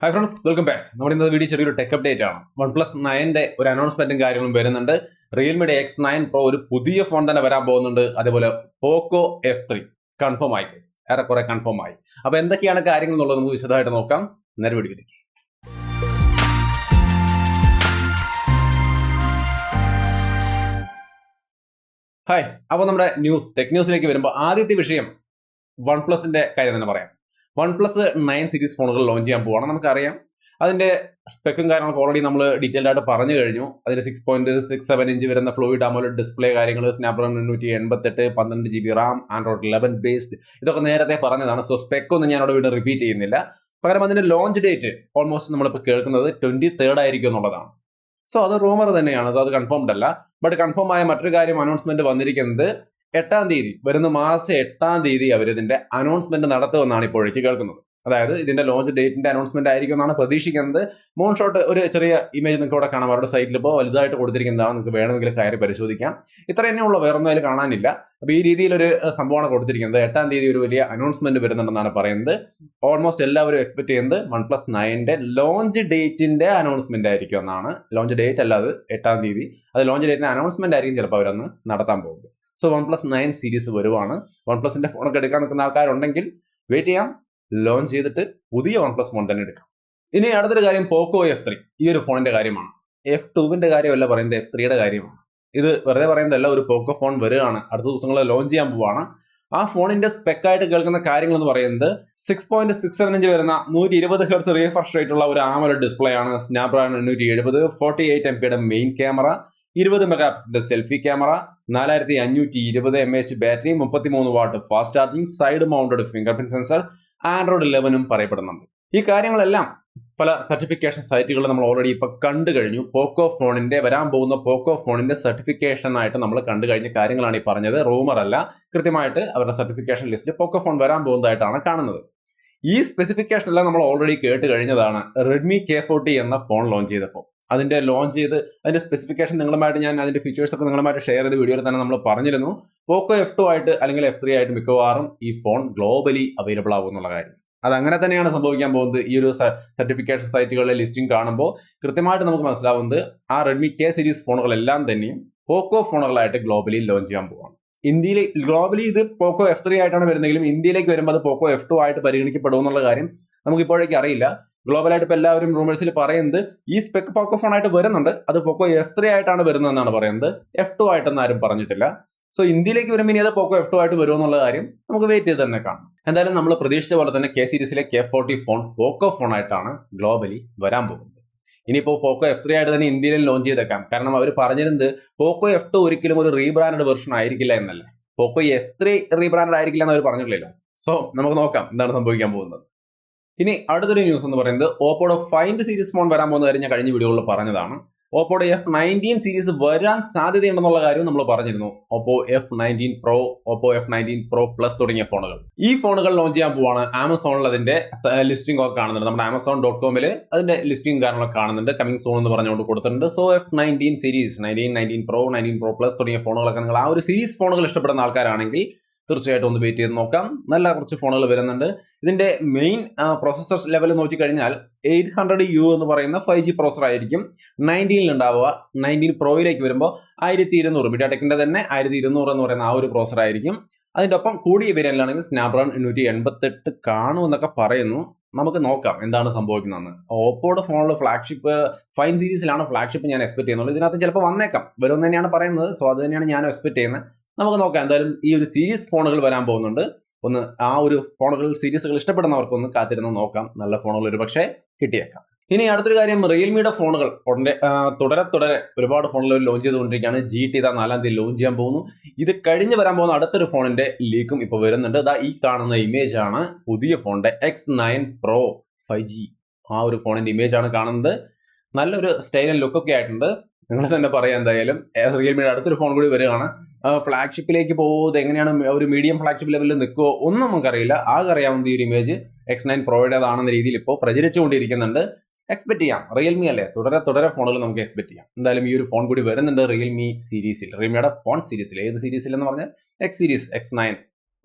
Hi friends, welcome back. നമ്മുടെ ഇന്നത്തെ video ചെറിയൊരു ടെക് അപ്ഡേറ്റ് ആണ്. OnePlus 9ന്റെ ഒരു അനൗൺസ്മെന്റും കാര്യങ്ങളും വരുന്നുണ്ട്. റിയൽമിയുടെ X9 Pro ഒരു പുതിയ ഫോൺ തന്നെ വരാൻ പോകുന്നുണ്ട്. അതേപോലെ Poco F3 കൺഫേം ആയി. ഏറെക്കുറെ കൺഫേം ആയി. അപ്പോൾ എന്തൊക്കെയാണ് കാര്യങ്ങൾ എന്നുള്ളത് നമുക്ക് വിശദമായിട്ട് നോക്കാം. നേരെ വീഡിയോയിലേക്ക്. ഹായ്, അപ്പോൾ നമ്മുടെ ടെക് ന്യൂസിലേക്ക് വരുമ്പോൾ ആദ്യത്തെ വിഷയം OnePlusന്റെ കാര്യം തന്നെ പറയാം. OnePlus 9 സീരീസ് ഫോണുകൾ ലോഞ്ച് ചെയ്യാൻ പോവാണ്. നമുക്കറിയാം അതിന്റെ സ്പെക്കും കാര്യങ്ങളൊക്കെ ഓൾറെഡി നമ്മൾ ഡീറ്റെയിൽഡ് ആയിട്ട് പറഞ്ഞു കഴിഞ്ഞു. അതിന് 6.67 ഇഞ്ച് വരുന്ന ഫ്ലൂയിഡ് AMOLED ഡിസ്പ്ലേ കാര്യങ്ങൾ, Snapdragon 888, 12 GB Ram, Android 11 based, ഇതൊക്കെ നേരത്തെ പറഞ്ഞതാണ്. സോ സ്പെക്ക് ഒന്നും ഞാൻ അവിടെ വീണ്ടും റിപ്പീറ്റ് ചെയ്യുന്നില്ല. പകരം അതിന്റെ ലോഞ്ച് ഡേറ്റ് ഓൾമോസ്റ്റ് നമ്മളിപ്പോൾ കേൾക്കുന്നത് 23rd ആയിരിക്കും എന്നുള്ളതാണ്. സോ അത് റൂമർ തന്നെയാണ്, അത് കൺഫേംഡ് അല്ല. ബട്ട് കൺഫേം ആയ മറ്റൊരു കാര്യം, അനൗൺസ്മെന്റ് വന്നിരിക്കുന്നത് 8ാം തീയതി, വരുന്ന മാർച്ച് 8ാം തീയതി അവർ ഇതിന്റെ അനൗൺസ്മെന്റ് നടത്തുമെന്നാണ് ഇപ്പോഴേക്ക് കേൾക്കുന്നത്. അതായത് ഇതിന്റെ ലോഞ്ച് ഡേറ്റിന്റെ അനൗൺസ്മെന്റ് ആയിരിക്കും എന്നാണ് പ്രതീക്ഷിക്കുന്നത്. മൂൺ ഷോട്ട് ഒരു ചെറിയ ഇമേജ് നിങ്ങൾക്ക് ഇവിടെ കാണാം. അവരുടെ സൈറ്റിൽ ഇപ്പോൾ വലുതായിട്ട് കൊടുത്തിരിക്കുന്നതാണ്. നിങ്ങൾക്ക് വേണമെങ്കിൽ കയറി പരിശോധിക്കാം. ഇത്ര തന്നെയുള്ള വേറൊന്നും അതിൽ കാണാനില്ല. അപ്പോൾ ഈ രീതിയിലൊരു സംഭവമാണ് കൊടുത്തിരിക്കുന്നത്. 8ാം തീയതി ഒരു വലിയ അനൗൺസ്മെന്റ് വരുന്നുണ്ടെന്നാണ് പറയുന്നത്. ഓൾമോസ്റ്റ് എല്ലാവരും എക്സ്പെക്ട് ചെയ്യുന്നത് OnePlus 9ന്റെ ലോഞ്ച് ഡേറ്റിന്റെ അനൗൺസ്മെന്റ് ആയിരിക്കും എന്നാണ്. ലോഞ്ച് ഡേറ്റ് അല്ല, അത് 8ാം തീയതി. അത് ലോഞ്ച് ഡേറ്റിന്റെ അനൗൺസ്മെന്റ് ആയിരിക്കും ചിലപ്പോൾ അവരന്ന് നടത്താൻ പോകുന്നത്. സോ OnePlus 9 സീരീസ് വരുവാണ്. OnePlusന്റെ ഫോണൊക്കെ എടുക്കാൻ നിൽക്കുന്ന ആൾക്കാരുണ്ടെങ്കിൽ വെയിറ്റ് ചെയ്യാം. ലോഞ്ച് ചെയ്തിട്ട് പുതിയ OnePlus ഫോൺ തന്നെ എടുക്കാം. ഇനി അടുത്തൊരു കാര്യം Poco F3, ഈ ഒരു ഫോണിന്റെ കാര്യമാണ്. F2വിന്റെ കാര്യമല്ല പറയുന്നത്, F3യുടെ കാര്യമാണ്. ഇത് വെറുതെ പറയുന്നതല്ല, ഒരു പോക്കോ ഫോൺ വരികയാണ്, അടുത്ത ദിവസങ്ങളിൽ ലോഞ്ച് ചെയ്യാൻ പോവാണ്. ആ ഫോണിന്റെ സ്പെക്കായിട്ട് കേൾക്കുന്ന കാര്യങ്ങൾ എന്ന് പറയുന്നത് 6.67 ഇഞ്ച് വരുന്ന 120 Hz റിഫ്രഷ് റേറ്റ് ഉള്ള ഒരു AMOLED ഡിസ്പ്ലേ ആണ്, സ്നാപ്ഡ്രാഗൺ 870, 48 MPയുടെ മെയിൻ ക്യാമറ, 20 മെഗാപിക്സലിന്റെ selfie camera, 4520 mAh battery, 33 watt fast charging, side mounted fingerprint sensor, Android 11 പറയപ്പെടുന്നുണ്ട്. ഈ കാര്യങ്ങളെല്ലാം പല സർട്ടിഫിക്കേഷൻ സൈറ്റുകൾ നമ്മൾ ഓൾറെഡി ഇപ്പൊ കണ്ടു കഴിഞ്ഞു. വരാൻ പോകുന്ന പോക്കോ ഫോണിന്റെ സർട്ടിഫിക്കേഷൻ ആയിട്ട് നമ്മൾ കണ്ടു കഴിഞ്ഞ കാര്യങ്ങളാണ് ഈ പറഞ്ഞത്. റൂമർ അല്ല, കൃത്യമായിട്ട് അവരുടെ സർട്ടിഫിക്കേഷൻ ലിസ്റ്റിൽ പോക്കോ ഫോൺ വരാൻ പോകുന്നതായിട്ടാണ് കാണുന്നത്. ഈ സ്പെസിഫിക്കേഷൻ എല്ലാം നമ്മൾ ഓൾറെഡി കേട്ട് കഴിഞ്ഞതാണ്. റെഡ്മി K40 എന്ന ഫോൺ ലോഞ്ച് ചെയ്തപ്പോൾ അതിന്റെ സ്പെസിഫിക്കേഷൻ നിങ്ങളുമായിട്ട് ഞാൻ അതിന്റെ ഫീച്ചേഴ്സ് ഒക്കെ നിങ്ങളുമായിട്ട് ഷെയർ ചെയ്ത വീഡിയോയിൽ തന്നെ നമ്മൾ പറഞ്ഞിരുന്നു. പോക്കോ F2 ആയിട്ട് അല്ലെങ്കിൽ F3 ആയിട്ട് മിക്കവാറും ഈ ഫോൺ ഗ്ലോബലി അവൈലബിൾ ആകും എന്നുള്ള കാര്യം. അത് അങ്ങനെ തന്നെയാണ് സംഭവിക്കാൻ പോകുന്നത്. ഈ ഒരു സർട്ടിഫിക്കേഷൻ സൈറ്റുകളിലെ ലിസ്റ്റിംഗ് കാണുമ്പോൾ കൃത്യമായിട്ട് നമുക്ക് മനസ്സിലാവുന്നത് ആ റെഡ്മി K സീരീസ് ഫോണുകളെല്ലാം തന്നെയും പോക്കോ ഫോണുകളായിട്ട് ഗ്ലോബലി ലോഞ്ച് ചെയ്യാൻ പോവാണ്. ഇന്ത്യയിൽ ഗ്ലോബലി ഇത് പോക്കോ F3 ആയിട്ടാണ് വരുന്നതെങ്കിലും ഇന്ത്യയിലേക്ക് വരുമ്പോൾ അത് പോക്കോ F2 ആയിട്ട് പരിഗണിക്കപ്പെടുമെന്നുള്ള കാര്യം നമുക്ക് ഇപ്പോഴേക്ക് അറിയില്ല. ഗ്ലോബലായിട്ട് ഇപ്പോൾ എല്ലാവരും റൂമേഴ്സിൽ പറയുന്നത് ഈ സ്പെക് പോക്കോ ഫോൺ ആയിട്ട് വരുന്നുണ്ട്, അത് പോക്കോ F3 ആയിട്ടാണ് വരുന്നതെന്നാണ് പറയുന്നത്. F2 ആയിട്ടൊന്നും ആരും പറഞ്ഞിട്ടില്ല. സോ ഇന്ത്യയിലേക്ക് വരുമ്പോൾ ഇനി അത് പോക്കോ F2 ആയിട്ട് വരുമെന്നുള്ള കാര്യം നമുക്ക് വെയിറ്റ് ചെയ്ത് തന്നെ കാണാം. എന്തായാലും നമ്മൾ പ്രതീക്ഷിച്ച പോലെ തന്നെ K സീരീസിലെ K40 ഫോൺ പോക്കോ ഫോൺ ആയിട്ടാണ് ഗ്ലോബലി വരാൻ പോകുന്നത്. ഇനിയിപ്പോൾ പോക്കോ F3 ആയിട്ട് തന്നെ ഇന്ത്യയിൽ ലോഞ്ച് ചെയ്തേക്കാം. കാരണം അവർ പറഞ്ഞിരുന്നത് പോക്കോ F2 ഒരിക്കലും ഒരു റീബ്രാൻഡ് വെർഷൻ ആയിരിക്കില്ല എന്നല്ല. പോക്കോ F3 റീബ്രാൻഡ് ആയിരിക്കില്ല എന്ന് അവർ പറഞ്ഞിട്ടില്ലല്ലോ. സോ നമുക്ക് നോക്കാം എന്താണ് സംഭവിക്കാൻ പോകുന്നത്. ഇനി അടുത്തൊരു ന്യൂസ് എന്ന് പറയുന്നത് ഓപ്പോയുടെ ഫൈൻഡ് സീരീസ് ഫോൺ വരാൻ പോകുന്ന കാര്യം ഞാൻ കഴിഞ്ഞ വീഡിയോകളിൽ പറഞ്ഞതാണ്. ഓപ്പോയുടെ F19 സീരീസ് വരാൻ സാധ്യതയുണ്ടെന്നുള്ള കാര്യം നമ്മൾ പറഞ്ഞിരുന്നു. Oppo F19 Pro, Oppo F19 Pro Plus തുടങ്ങിയ ഈ ഫോണുകൾ ലോഞ്ച് ചെയ്യാൻ പോവാണ്. ആമസോണിൽ അതിന്റെ ലിസ്റ്റിംഗ് ഒക്കെ കാണുന്നുണ്ട്. നമ്മുടെ Amazon.com അതിന്റെ ലിസ്റ്റിംഗ് കാര്യങ്ങളൊക്കെ കാണുന്നുണ്ട്. കമ്മിങ് സോൺ എന്ന് പറഞ്ഞുകൊണ്ട് കൊടുത്തിട്ടുണ്ട്. So F19 series, 19 Pro, 19 Pro Plus തുടങ്ങിയ ഫോണുകളൊക്കെ നിങ്ങൾ ആ ഒരു സീരീസ് ഫോണുകൾ ഇഷ്ടപ്പെടുന്ന ആൾക്കാരാണെങ്കിൽ തീർച്ചയായിട്ടും ഒന്ന് വെയിറ്റ് ചെയ്ത് നോക്കാം. നല്ല കുറച്ച് ഫോണുകൾ വരുന്നുണ്ട്. ഇതിന്റെ മെയിൻ പ്രോസസർ ലെവൽ നോക്കിക്കഴിഞ്ഞാൽ 800U എന്ന് പറയുന്ന 5G പ്രോസസർ ആയിരിക്കും 19 ഉണ്ടാവുക. 19 പ്രോയിലേക്ക് വരുമ്പോൾ 1200 MediaTekന്റെ തന്നെ 1200 എന്ന് പറയുന്ന ആ ഒരു പ്രോസസർ ആയിരിക്കും. അതിന്റെ ഒപ്പം കൂടിയ വേരിയന്റിലാണെങ്കിൽ സ്നാപ്ഡ്രാഗൺ 888 കാണുമെന്നൊക്കെ പറയുന്നു. നമുക്ക് നോക്കാം എന്താണ് സംഭവിക്കുന്നതെന്ന്. ഓപ്പോയുടെ ഫോണിൽ ഫ്ലാഗ്ഷിപ്പ് ഫൈൻ സീരീസിലാണ് ഫ്ലാഗ്ഷിപ്പ് ഞാൻ എക്സ്പെക്ട് ചെയ്യുന്നുള്ളൂ. ഇതിനകത്ത് ചിലപ്പോൾ വന്നേക്കാം, വരുമെന്ന് തന്നെയാണ് പറയുന്നത്. സോ അത് തന്നെയാണ് ഞാനും എക്സ്പെക്ട് ചെയ്യുന്നത്. നമുക്ക് നോക്കാം. എന്തായാലും ഈ ഒരു സീരീസ് ഫോണുകൾ വരാൻ പോകുന്നുണ്ട്. ഒന്ന് ആ ഒരു ഫോണുകൾ സീരീസുകൾ ഇഷ്ടപ്പെടുന്നവർക്കൊന്ന് കാത്തിരുന്ന് നോക്കാം. നല്ല ഫോണുകൾ ഒരു പക്ഷേ കിട്ടിയേക്കാം. ഇനി അടുത്തൊരു കാര്യം, റിയൽമിയുടെ ഫോണുകൾ തുടരെ ഒരുപാട് ഫോണുകൾ ലോഞ്ച് ചെയ്തുകൊണ്ടിരിക്കുകയാണ്. GT 4ാം തീയതി ലോഞ്ച് ചെയ്യാൻ പോകുന്നു. ഇത് കഴിഞ്ഞ് വരാൻ പോകുന്ന അടുത്തൊരു ഫോണിന്റെ ലീക്കും ഇപ്പോൾ വരുന്നുണ്ട്. ഈ കാണുന്ന ഇമേജ് ആണ് പുതിയ ഫോണിന്റെ X9 Pro 5G. ആ ഒരു ഫോണിന്റെ ഇമേജ് ആണ് കാണുന്നത്. നല്ലൊരു സ്റ്റൈൽ ആൻഡ് ലുക്കൊക്കെ ആയിട്ടുണ്ട്. നിങ്ങൾ തന്നെ പറയാം. എന്തായാലും റിയൽമിയുടെ അടുത്തൊരു ഫോൺ കൂടി വരികയാണ്. ഫ്ലാഗ്ഷിപ്പിലേക്ക് പോകുന്നത് എങ്ങനെയാണ്, ഒരു മീഡിയം ഫ്ലാഗ്ഷിപ്പ് ലെവലിൽ നിൽക്കുമോ ഒന്നും നമുക്കറിയില്ല. ആകെ അറിയാവുന്ന ഈ ഒരു ഇമേജ് X9 പ്രോയുടേതാണെന്ന രീതിയിൽ ഇപ്പോൾ പ്രചരിച്ചുകൊണ്ടിരിക്കുന്നുണ്ട്. എക്സ്പെക്ട് ചെയ്യാം. റിയൽമി അല്ലേ, തുടരെ ഫോണുകൾ നമുക്ക് എക്സ്പെക്ട് ചെയ്യാം. എന്തായാലും ഈ ഒരു ഫോൺ കൂടി വരുന്നുണ്ട് റിയൽമി സീരീസിൽ, റിയൽമിയുടെ ഫോൺ സീരീസിൽ. ഏത് സീരീസിൽ എന്ന് പറഞ്ഞാൽ X സീരീസ്, X9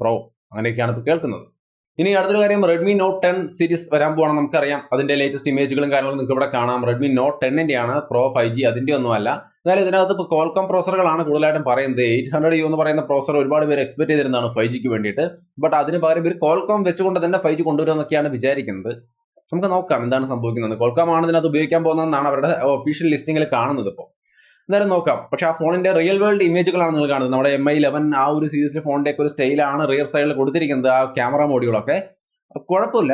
Pro അങ്ങനെയൊക്കെയാണ് ഇപ്പോൾ കേൾക്കുന്നത്. ഇനി അടുത്തൊരു കാര്യം, റെഡ്മി നോട്ട് 10 സീരീസ് വരാൻ പോകണം നമുക്കറിയാം. അതിന്റെ ലേറ്റസ്റ്റ് ഇമേജുകളും കാര്യങ്ങളും നിങ്ങൾക്ക് ഇവിടെ കാണാം. റെഡ്മി നോട്ട് 10 ആണ്, പ്രോ 5G അതിന്റെ ഒന്നുമല്ല. എന്നാലും ഇതിനകത്ത് ഇപ്പോൾ കോൾകോം പ്രോസറുകളാണ് കൂടുതലായിട്ടും പറയുന്നത്. 800U എന്ന് പറയുന്ന പ്രോസർ ഒരുപാട് പേര് എക്സ്പെക്ട് ചെയ്തിരുന്നതാണ് 5Gക്ക് വേണ്ടിയിട്ട്. ബട്ട് അതിന് പകരം ഇവർ കോൾകോം വെച്ചുകൊണ്ട് തന്നെ 5G കൊണ്ടുവരുമെന്നൊക്കെയാണ് വിചാരിക്കുന്നത്. നമുക്ക് നോക്കാം എന്താണ് സംഭവിക്കുന്നത്. കോൾകോം ആണ് ഇതിനകത്ത് ഉപയോഗിക്കാൻ പോകുന്നതെന്നാണ് അവരുടെ ഒഫീഷ്യൽ ലിസ്റ്റിംഗിൽ കാണുന്നത്. ഇപ്പോൾ എന്തായാലും നോക്കാം. പക്ഷെ ആ ഫോണിന്റെ റിയൽ വേൾഡ് ഇമേജുകളാണ് നിങ്ങൾ കാണുന്നത്. നമ്മുടെ MI11 ആ ഒരു സീരീസിലെ ഫോണിന്റെ ഒക്കെ ഒരു സ്റ്റൈലാണ് റിയർ സൈഡിൽ കൊടുത്തിരിക്കുന്നത്, ആ ക്യാമറ മോഡ്യൂളൊക്കെ. കുഴപ്പമില്ല.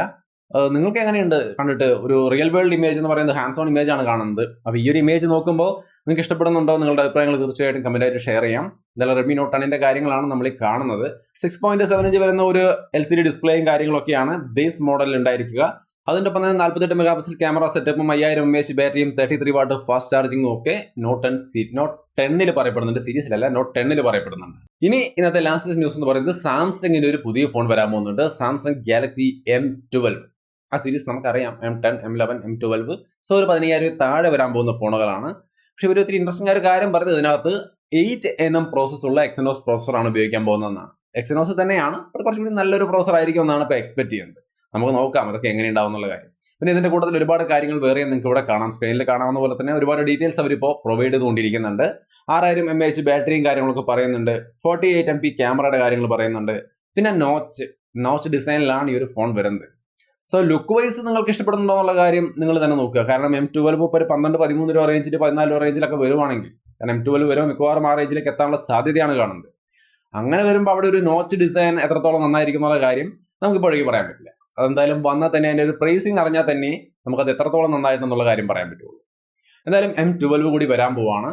നിങ്ങൾക്ക് എങ്ങനെയുണ്ട് കണ്ടിട്ട്? ഒരു റിയൽ വേൾഡ് ഇമേജ് എന്ന് പറയുന്നത് ഹാൻഡ്സ് ഓൺ ഇമേജ് ആണ് കാണുന്നത്. അപ്പോൾ ഈ ഒരു ഇമേജ് നോക്കുമ്പോൾ നിങ്ങൾക്ക് ഇഷ്ടപ്പെടുന്നുണ്ടോ? നിങ്ങളുടെ അഭിപ്രായങ്ങൾ തീർച്ചയായിട്ടും കമന്റ് ആയിട്ട് ഷെയർ ചെയ്യാം. എന്തായാലും റെഡ്മി നോട്ട് 10 കാര്യങ്ങളാണ് നമ്മൾ ഈ കാണുന്നത്. 6.7 ഇഞ്ച് വരുന്ന ഒരു LCD ഡിസ്പ്ലേയും കാര്യങ്ങളൊക്കെയാണ് ബേസ് മോഡലിൽ ഉണ്ടായിരിക്കുക. അതിന്റെ ഒപ്പം തന്നെ 48 മെഗാപിക്സൽ ക്യാമറ സെറ്റപ്പും 5000 mAh ബാറ്ററിയും 33 വാട്ട് ഫാസ്റ്റ് ചാർജിങ്ങും ഒക്കെ നോട്ട് 10 പറയപ്പെടുന്നുണ്ട്. സീരീസിലല്ല, നോട്ട് 10 പറയപ്പെടുന്നുണ്ട്. ഇനി ഇന്നത്തെ ലാസ്റ്റ് ന്യൂസ് എന്ന് പറയുന്നത് സാംസങ്ങിന്റെ ഒരു പുതിയ ഫോൺ വരാൻ പോകുന്നുണ്ട്. Samsung Galaxy M12. ആ സീരീസ് നമുക്കറിയാം, M10, M11, M12. സോ ഒരു 15000 താഴെ വരാൻ പോകുന്ന ഫോണുകളാണ്. പക്ഷെ ഇവർ ഒത്തിരി ഇൻട്രസ്റ്റിംഗ് ആയ ഒരു കാര്യം പറഞ്ഞത്, ഇതിനകത്ത് 8nm പ്രോസസ് ഉള്ള എക്സിനോസ് പ്രോസറാണ് ഉപയോഗിക്കാൻ പോകുന്നതെന്നാണ്. എക്സിനോസ് തന്നെയാണ്, അത് കുറച്ചുകൂടി നല്ലൊരു പ്രോസർ ആയിരിക്കും എന്നാണ് ഇപ്പോൾ എക്സ്പെക്ട് ചെയ്യുന്നത്. നമുക്ക് നോക്കാം അതൊക്കെ എങ്ങനെ ഉണ്ടാവും എന്നുള്ള കാര്യം. പിന്നെ ഇതിന്റെ കൂട്ടത്തിൽ ഒരുപാട് കാര്യങ്ങൾ വേറെയും നിങ്ങൾക്ക് ഇവിടെ കാണാം, സ്ക്രീനിൽ കാണാവുന്ന പോലെ തന്നെ ഒരുപാട് ഡീറ്റെയിൽസ് അവരിപ്പോൾ പ്രൊവൈഡ് ചെയ്തുകൊണ്ടിരിക്കുന്നുണ്ട്. 6000 mAh ബാറ്ററിയും കാര്യങ്ങളൊക്കെ പറയുന്നുണ്ട്. 48MP ക്യാമറയുടെ കാര്യങ്ങൾ പറയുന്നുണ്ട്. പിന്നെ നോച്ച് ഡിസൈനിലാണ് ഈ ഒരു ഫോൺ വരുന്നത്. സോ ലുക്ക് വൈസ് നിങ്ങൾക്ക് ഇഷ്ടപ്പെടുന്നുണ്ടോ എന്നുള്ള കാര്യം നിങ്ങൾ തന്നെ നോക്കുക. കാരണം M12 ഇപ്പോൾ ഒരു 12-13 രൂപ റേഞ്ചിൽ 14 രൂപ റേഞ്ചിലൊക്കെ വരുവാണെങ്കിൽ, കാരണം M12 വരും മിക്കവാറും ആ റേഞ്ചിലേക്ക് എത്താനുള്ള സാധ്യതയാണ് കാണുന്നത്. അങ്ങനെ വരുമ്പോൾ അവിടെ ഒരു നോച്ച് ഡിസൈൻ എത്രത്തോളം നന്നായിരിക്കും എന്നുള്ള കാര്യം നമുക്കിപ്പോഴേക്ക് പറയാൻ പറ്റില്ല. അതെന്തായാലും വന്നാൽ തന്നെ അതിന്റെ ഒരു പ്രൈസിങ് അറിഞ്ഞാൽ തന്നെ നമുക്കത് എത്രത്തോളം നന്നായിട്ടുള്ള കാര്യം പറയാൻ പറ്റുള്ളൂ. എന്തായാലും M12 കൂടി വരാൻ പോവാണ്.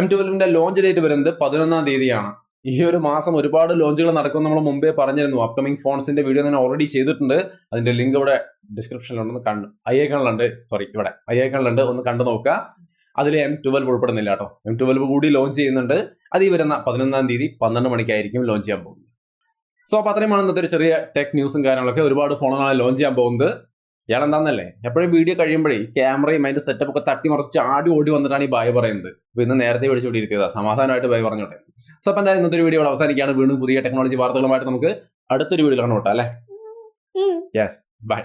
M12ന്റെ ലോഞ്ച് ഡേറ്റ് വരുന്നത് 11-ാം തീയതിയാണ്. ഈ ഒരു മാസം ഒരുപാട് ലോഞ്ചുകൾ നടക്കും നമ്മൾ മുമ്പേ പറഞ്ഞിരുന്നു. അപ്കമിംഗ് ഫോൺസിന്റെ വീഡിയോ ഞാൻ ഓൾറെഡി ചെയ്തിട്ടുണ്ട്. അതിന്റെ ലിങ്ക് ഇവിടെ ഡിസ്ക്രിപ്ഷനിലുണ്ടെന്ന് ഇവിടെ ഐക്കണിലുണ്ട്, ഒന്ന് കണ്ടു നോക്കുക. അതിൽ M12 ഉൾപ്പെടുന്നില്ല കേട്ടോ. M12 കൂടി ലോഞ്ച് ചെയ്യുന്നുണ്ട്. അത് ഈ വരുന്ന 11-ാം തീയതി 12 മണിക്കായിരിക്കും ലോഞ്ച് ചെയ്യാൻ പോകുന്നത്. സോ അപ്പോൾ അത്രയുമാണ് ഇന്നത്തെ ഒരു ചെറിയ ടെക് ന്യൂസും കാര്യങ്ങളൊക്കെ. ഒരുപാട് ഫോണുകളാണ് ലോഞ്ച് ചെയ്യാൻ പോകുന്നത്. ഇയാളെന്താന്നല്ലേ എപ്പോഴും വീഡിയോ കഴിയുമ്പോഴേ ക്യാമറയും അതിന്റെ സെറ്റപ്പ് ഒക്കെ തട്ടി മറിച്ച് ആടി ഓടി വന്നിട്ടാണ് ഈ ബായ് പറയുന്നത്. അപ്പോൾ ഇന്ന് നേരത്തെ വിളിച്ചുകൊണ്ടിരിക്കുക, സമാധാനമായിട്ട് ബായ് പറഞ്ഞോട്ടെ. സോ അപ്പോൾ എന്തായാലും ഇന്നത്തെ ഒരു വീഡിയോ അവസാനിക്കുകയാണ്. വീണ്ടും പുതിയ ടെക്നോളജി വാർത്തകളുമായിട്ട് നമുക്ക് അടുത്തൊരു വീഡിയോ കാണോട്ടെ അല്ലേ? Yes, by.